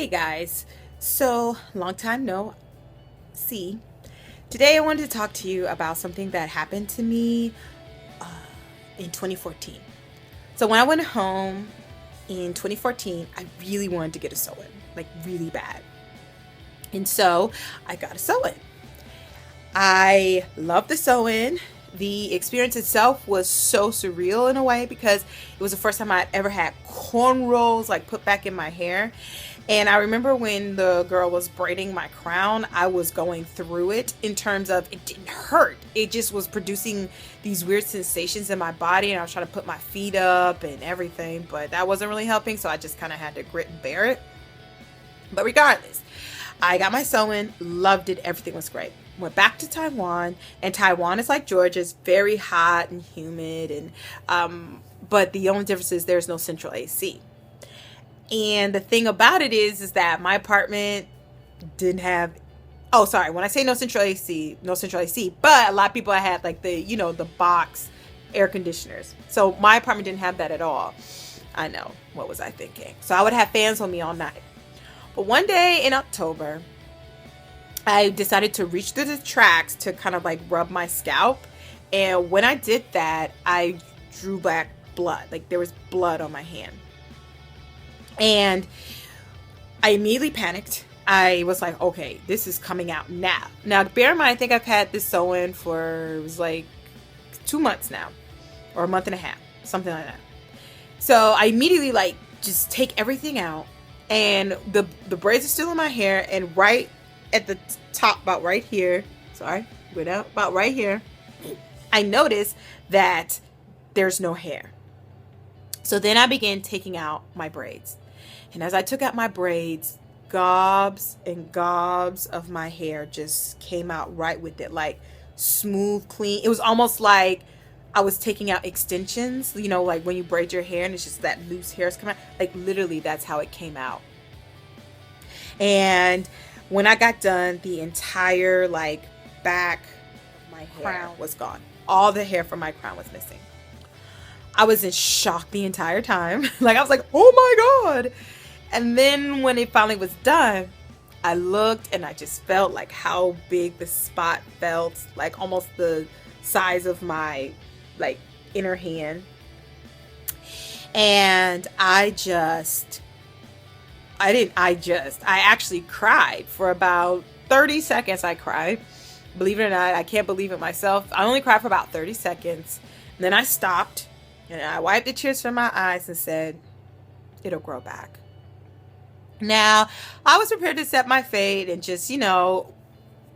Guys, so long time no see. Today I wanted to talk to you about something that happened to me in 2014. So when I went home in 2014, I really wanted to get a sew-in, like really bad. And so I got a sew-in. I love the sew-in. The experience itself was so surreal in a way because it was the first time I'd ever had cornrows like put back in my hair. And I remember when the girl was braiding my crown, I was going through it in terms of it didn't hurt. It just was producing these weird sensations in my body, and I was trying to put my feet up and everything, but that wasn't really helping, so I just kind of had to grit and bear it. But regardless, I got my sewing, loved it, everything was great. Went back to Taiwan, and Taiwan is like Georgia, it's very hot and humid, and but the only difference is there's no central AC. And the thing about it is that my apartment didn't have, oh, sorry, when I say no central AC, no central AC, but a lot of people had like the box air conditioners. So my apartment didn't have that at all. I know, what was I thinking? So I would have fans on me all night. But one day in October, I decided to reach through the tracks to kind of like rub my scalp. And when I did that, I drew back blood. Like there was blood on my hand. And I immediately panicked. I was like, okay, this is coming out now. Now, bear in mind, I think I've had this sew-in for, it was like 2 months now, or a month and a half, something like that. So I immediately like just take everything out, and the braids are still in my hair, and right at the top, about right here, sorry, went out, about right here, I noticed that there's no hair. So then I began taking out my braids. And as I took out my braids, gobs and gobs of my hair just came out right with it, like smooth, clean. It was almost like I was taking out extensions, like when you braid your hair and it's just that loose hair is coming out. Like literally, that's how it came out. And when I got done, the entire like back of my hair was gone. All the hair from my crown was missing. I was in shock the entire time. Like I was like, oh my God. And then when it finally was done, I looked and I just felt like how big the spot felt, like almost the size of my like inner hand. And I actually cried for about 30 seconds. I cried. Believe it or not, I can't believe it myself. I only cried for about 30 seconds. And then I stopped and I wiped the tears from my eyes and said, it'll grow back. Now, I was prepared to accept my fate and just,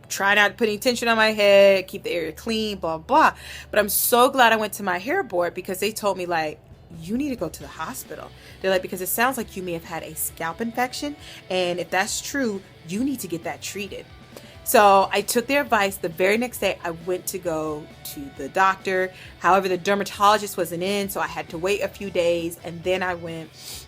try not putting tension on my head, keep the area clean, blah, blah. But I'm so glad I went to my hair board because they told me, like, you need to go to the hospital. They're like, because it sounds like you may have had a scalp infection. And if that's true, you need to get that treated. So I took their advice. The very next day, I went to go to the doctor. However, the dermatologist wasn't in, so I had to wait a few days. And then I went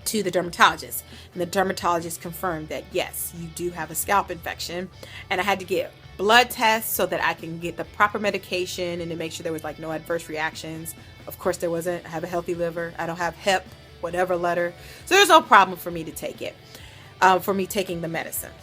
to the dermatologist, and the dermatologist confirmed that yes, you do have a scalp infection, and I had to get blood tests so that I can get the proper medication and to make sure there was like no adverse reactions. Of course there wasn't. I have a healthy liver. I don't have hep, whatever letter, so there's no problem for me to take it, for me taking the medicine.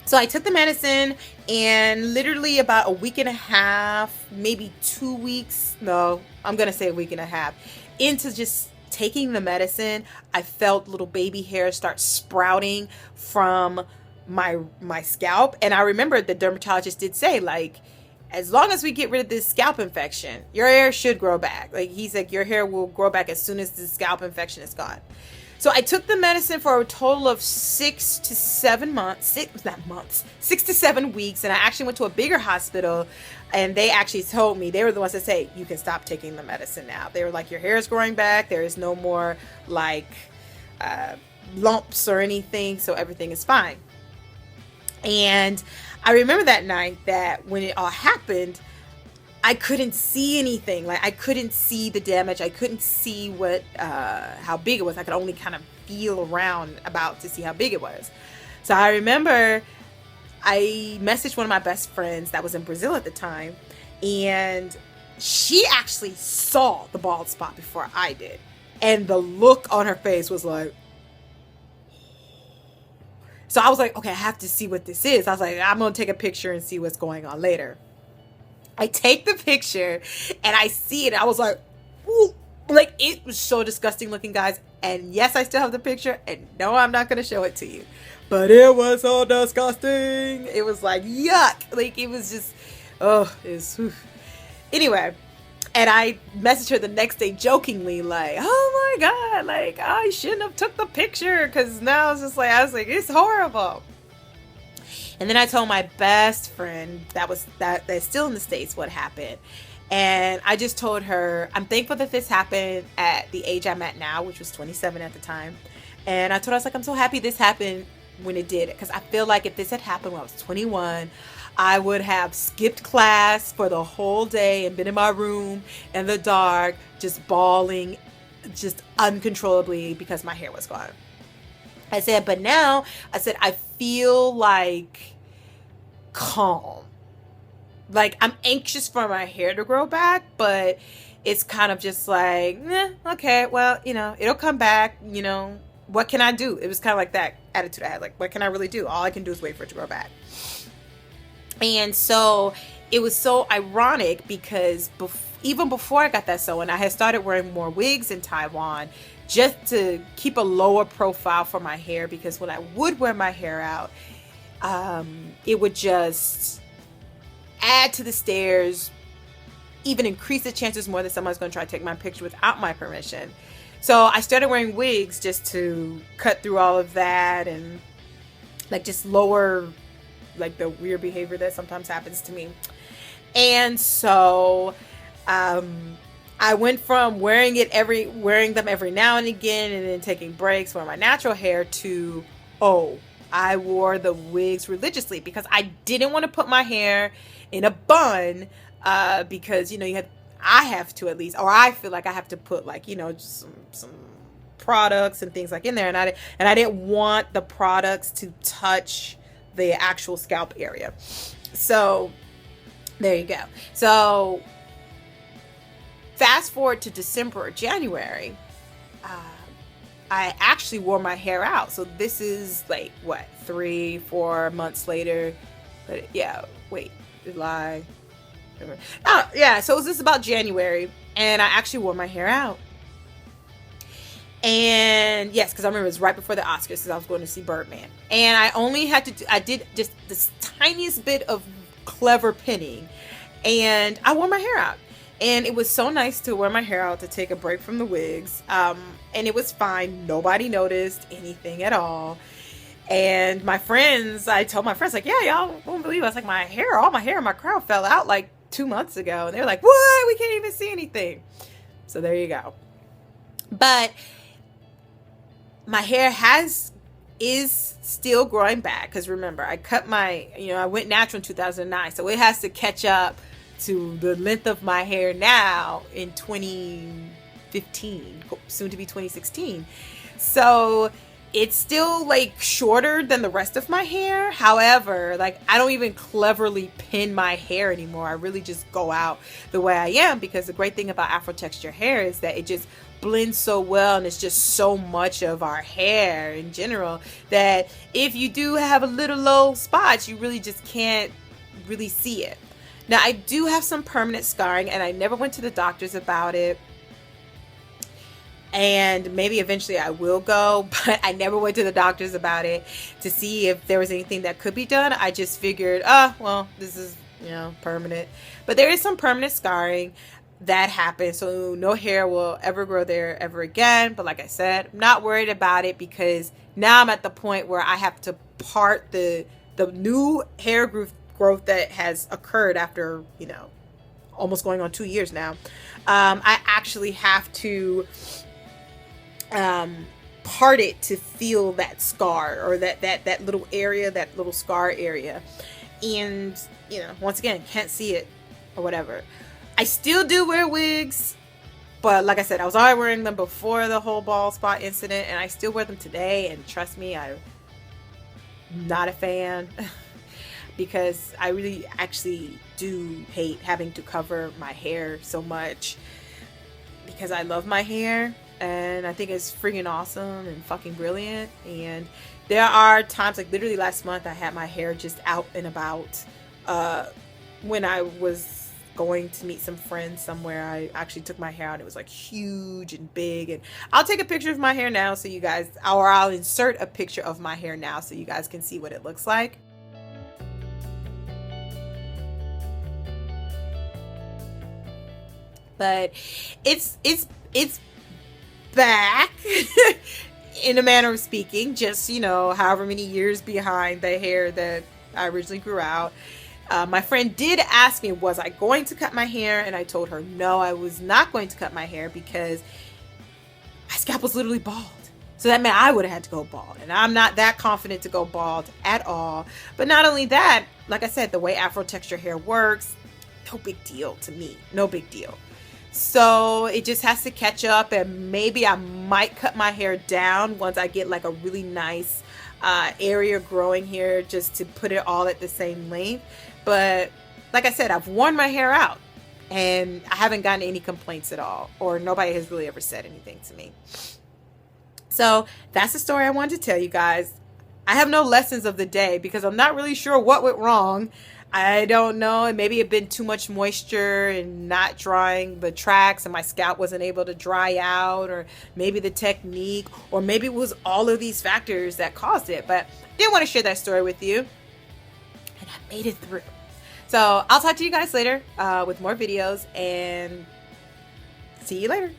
So I took the medicine, and literally about a week and a half, maybe 2 weeks, no, I'm gonna say a week and a half into just taking the medicine, I felt little baby hairs start sprouting from my scalp. And I remember the dermatologist did say, like, as long as we get rid of this scalp infection, your hair should grow back. Like he's like, your hair will grow back as soon as the scalp infection is gone. So I took the medicine for a total of 6 to 7 months, 6 to 7 weeks. And I actually went to a bigger hospital, and they actually told me, they were the ones that say, you can stop taking the medicine now. They were like, your hair is growing back. There is no more like lumps or anything. So everything is fine. And I remember that night that when it all happened, I couldn't see anything. Like I couldn't see the damage. I couldn't see how big it was. I could only kind of feel around about to see how big it was. So I remember I messaged one of my best friends that was in Brazil at the time, and she actually saw the bald spot before I did. And the look on her face was like, So I was like, okay, I have to see what this is. I was like, I'm going to take a picture and see what's going on later. I take the picture and I see it. I was like, ooh, like it was so disgusting looking, guys. And yes, I still have the picture. And no, I'm not going to show it to you. But it was so disgusting. It was like, yuck. Like it was just, oh, it's, anyway. And I messaged her the next day jokingly, like, oh my God, like, I shouldn't have took the picture. Because now it's just like, I was like, it's horrible. And then I told my best friend that's still in the States what happened. And I just told her, I'm thankful that this happened at the age I'm at now, which was 27 at the time. And I told her, I was like, I'm so happy this happened when it did. Because I feel like if this had happened when I was 21, I would have skipped class for the whole day and been in my room in the dark, just bawling, just uncontrollably because my hair was gone. I said, but now, I said, I feel like calm. Like I'm anxious for my hair to grow back, but it's kind of just like, okay, well, it'll come back, what can I do? It was kind of like that attitude I had. Like, what can I really do? All I can do is wait for it to grow back. And so it was so ironic because even before I got that sewn, I had started wearing more wigs in Taiwan just to keep a lower profile for my hair, because when I would wear my hair out, it would just add to the stares, even increase the chances more that someone's going to try to take my picture without my permission. So I started wearing wigs just to cut through all of that and like just lower like the weird behavior that sometimes happens to me. And so I went from wearing them every now and again and then taking breaks for my natural hair to, I wore the wigs religiously because I didn't want to put my hair in a bun because, I have to at least, or I feel like I have to put like, just some products and things like in there. And I didn't want the products to touch the actual scalp area. So there you go. So fast forward to December or January, I actually wore my hair out. So this is like 3-4 months later. But yeah, July. Oh yeah, so it was just about January, and I actually wore my hair out. And yes, because I remember it was right before the Oscars, because I was going to see Birdman, and I did just this tiniest bit of clever pinning, and I wore my hair out. And it was so nice to wear my hair out to take a break from the wigs. And it was fine. Nobody noticed anything at all. And I told my friends, like, yeah, y'all won't believe it. I was like, all my hair in my crown fell out like 2 months ago. And they were like, what? We can't even see anything. So there you go. But my hair is still growing back. Because remember, I cut I went natural in 2009. So it has to catch up to the length of my hair now in 2015, soon to be 2016. So it's still like shorter than the rest of my hair. However, like I don't even cleverly pin my hair anymore. I really just go out the way I am, because the great thing about Afro texture hair is that it just blends so well, and it's just so much of our hair in general that if you do have a little low spots, you really just can't really see it. Now, I do have some permanent scarring, and I never went to the doctors about it. And maybe eventually I will go, but I never went to the doctors about it to see if there was anything that could be done. I just figured, this is, permanent. But there is some permanent scarring that happens, so no hair will ever grow there ever again. But like I said, I'm not worried about it, because now I'm at the point where I have to part the new hair growth that has occurred after, almost going on 2 years now. I actually have to part it to feel that scar, or that little area, that little scar area. And, once again, can't see it or whatever. I still do wear wigs, but like I said, I was already wearing them before the whole bald spot incident, and I still wear them today. And trust me, I'm not a fan. Because I really actually do hate having to cover my hair so much, because I love my hair. and I think it's freaking awesome and fucking brilliant. And there are times, like literally last month, I had my hair just out and about. When I was going to meet some friends somewhere, I actually took my hair out. It was like huge and big. And I'll take a picture of my hair now so you guys, or I'll insert a picture of my hair now so you guys can see what it looks like. But it's back in a manner of speaking, just, you know, however many years behind the hair that I originally grew out. My friend did ask me, was I going to cut my hair? And I told her, no, I was not going to cut my hair because my scalp was literally bald. So that meant I would have had to go bald. And I'm not that confident to go bald at all. But not only that, like I said, the way Afro texture hair works, no big deal to me. No big deal. So it just has to catch up, and maybe I might cut my hair down once I get like a really nice area growing here, just to put it all at the same length. But like I said, I've worn my hair out and I haven't gotten any complaints at all, or nobody has really ever said anything to me. So that's the story I wanted to tell you guys. I have no lessons of the day because I'm not really sure what went wrong. I don't know. Maybe it had been too much moisture and not drying the tracks, and my scalp wasn't able to dry out, or maybe the technique, or maybe it was all of these factors that caused it. But I did want to share that story with you, and I made it through. So I'll talk to you guys later with more videos, and see you later.